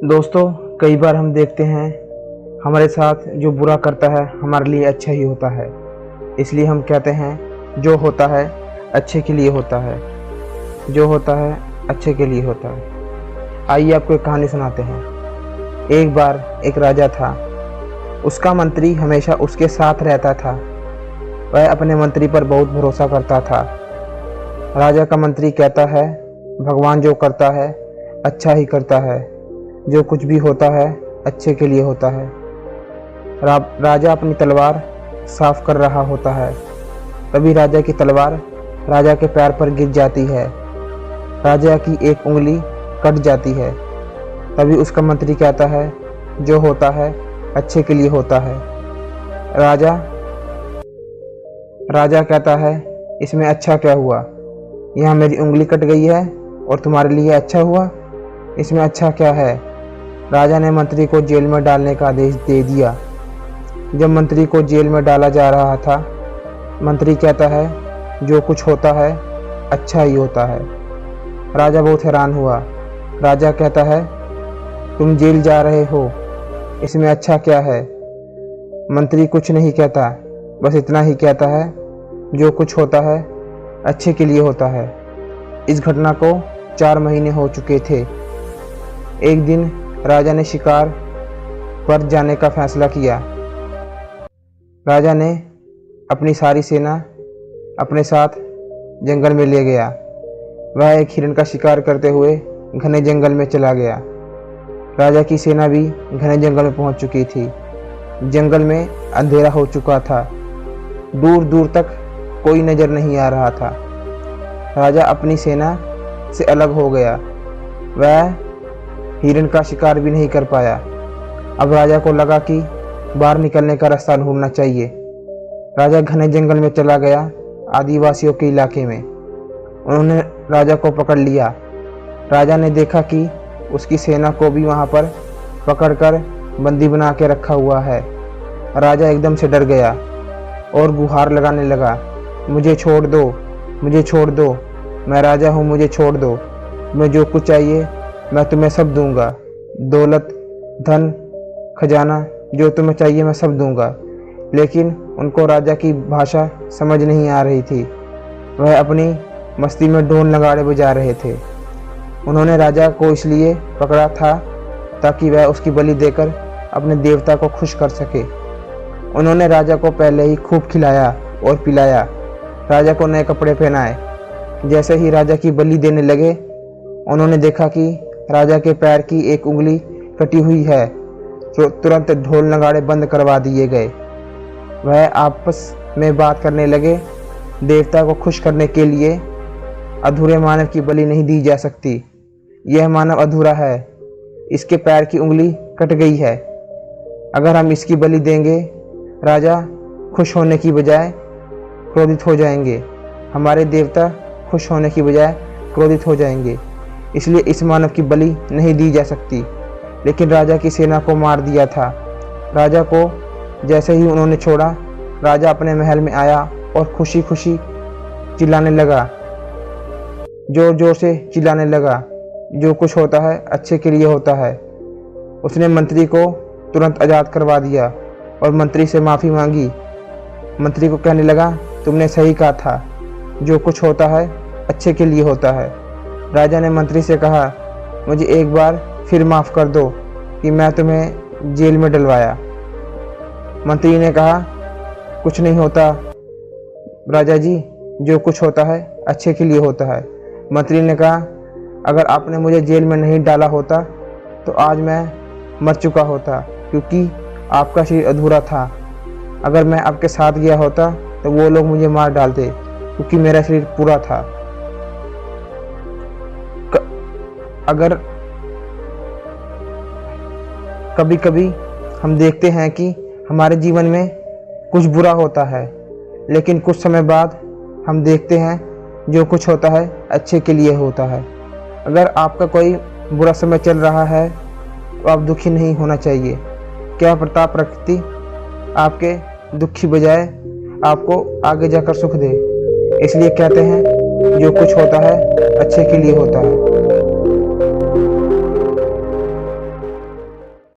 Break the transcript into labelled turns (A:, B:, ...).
A: दोस्तों, कई बार हम देखते हैं हमारे साथ जो बुरा करता है हमारे लिए अच्छा ही होता है। इसलिए हम कहते हैं जो होता है अच्छे के लिए होता है, जो होता है अच्छे के लिए होता है। आइए आपको एक कहानी सुनाते हैं। एक बार एक राजा था। उसका मंत्री हमेशा उसके साथ रहता था। वह अपने मंत्री पर बहुत भरोसा करता था। राजा का मंत्री कहता है, भगवान जो करता है अच्छा ही करता है, जो कुछ भी होता है अच्छे के लिए होता है। राजा अपनी तलवार साफ कर रहा होता है। तभी राजा की तलवार राजा के पैर पर गिर जाती है। राजा की एक उंगली कट जाती है। तभी उसका मंत्री कहता है, जो होता है अच्छे के लिए होता है। राजा कहता है, इसमें अच्छा क्या हुआ? यहाँ मेरी उंगली कट गई है और तुम्हारे लिए अच्छा हुआ, इसमें अच्छा क्या है? राजा ने मंत्री को जेल में डालने का आदेश दे दिया। जब मंत्री को जेल में डाला जा रहा था, मंत्री कहता है, जो कुछ होता है अच्छा ही होता है। राजा बहुत हैरान हुआ। राजा कहता है, तुम जेल जा रहे हो, इसमें अच्छा क्या है? मंत्री कुछ नहीं कहता, बस इतना ही कहता है, जो कुछ होता है अच्छे के लिए होता है। इस घटना को 4 महीने हो चुके थे। एक दिन राजा ने शिकार पर जाने का फैसला किया। राजा ने अपनी सारी सेना अपने साथ जंगल में ले गया। वह एक हिरण का शिकार करते हुए घने जंगल में चला गया। राजा की सेना भी घने जंगल में पहुंच चुकी थी। जंगल में अंधेरा हो चुका था। दूर दूर तक कोई नजर नहीं आ रहा था। राजा अपनी सेना से अलग हो गया। वह हिरण का शिकार भी नहीं कर पाया। अब राजा को लगा कि बाहर निकलने का रास्ता ढूंढना चाहिए। राजा घने जंगल में चला गया, आदिवासियों के इलाके में। उन्होंने राजा को पकड़ लिया। राजा ने देखा कि उसकी सेना को भी वहां पर पकड़कर बंदी बना के रखा हुआ है। राजा एकदम से डर गया और गुहार लगाने लगा, मुझे छोड़ दो, मुझे छोड़ दो, मैं राजा हूँ, मुझे छोड़ दो। मैं जो कुछ चाहिए मैं तुम्हें सब दूंगा, दौलत, धन, खजाना, जो तुम्हें चाहिए मैं सब दूंगा। लेकिन उनको राजा की भाषा समझ नहीं आ रही थी। वह अपनी मस्ती में ढोल नगाड़े बजा रहे थे। उन्होंने राजा को इसलिए पकड़ा था ताकि वह उसकी बलि देकर अपने देवता को खुश कर सके। उन्होंने राजा को पहले ही खूब खिलाया और पिलाया। राजा को नए कपड़े पहनाए। जैसे ही राजा की बलि देने लगे, उन्होंने देखा कि राजा के पैर की एक उंगली कटी हुई है। तो तुरंत ढोल नगाड़े बंद करवा दिए गए। वह आपस में बात करने लगे, देवता को खुश करने के लिए अधूरे मानव की बलि नहीं दी जा सकती। यह मानव अधूरा है, इसके पैर की उंगली कट गई है। अगर हम इसकी बलि देंगे, राजा खुश होने की बजाय क्रोधित हो जाएंगे। हमारे देवता खुश होने की बजाय क्रोधित हो जाएंगे। इसलिए इस मानव की बलि नहीं दी जा सकती। लेकिन राजा की सेना को मार दिया था। राजा को जैसे ही उन्होंने छोड़ा, राजा अपने महल में आया और खुशी खुशी चिल्लाने लगा, जोर जोर से चिल्लाने लगा, जो कुछ होता है अच्छे के लिए होता है। उसने मंत्री को तुरंत आज़ाद करवा दिया और मंत्री से माफ़ी मांगी। मंत्री को कहने लगा, तुमने सही कहा था, जो कुछ होता है अच्छे के लिए होता है। राजा ने मंत्री से कहा, मुझे एक बार फिर माफ़ कर दो कि मैं तुम्हें जेल में डलवाया। मंत्री ने कहा, कुछ नहीं होता राजा जी, जो कुछ होता है अच्छे के लिए होता है। मंत्री ने कहा, अगर आपने मुझे जेल में नहीं डाला होता तो आज मैं मर चुका होता, क्योंकि आपका शरीर अधूरा था। अगर मैं आपके साथ गया होता तो वो लोग मुझे मार डालते, क्योंकि मेरा शरीर पूरा था। अगर कभी कभी हम देखते हैं कि हमारे जीवन में कुछ बुरा होता है, लेकिन कुछ समय बाद हम देखते हैं जो कुछ होता है अच्छे के लिए होता है। अगर आपका कोई बुरा समय चल रहा है तो आप दुखी नहीं होना चाहिए। क्या पता प्रकृति आपके दुख की बजाय आपको आगे जाकर सुख दे। इसलिए कहते हैं जो कुछ होता है अच्छे के लिए होता है।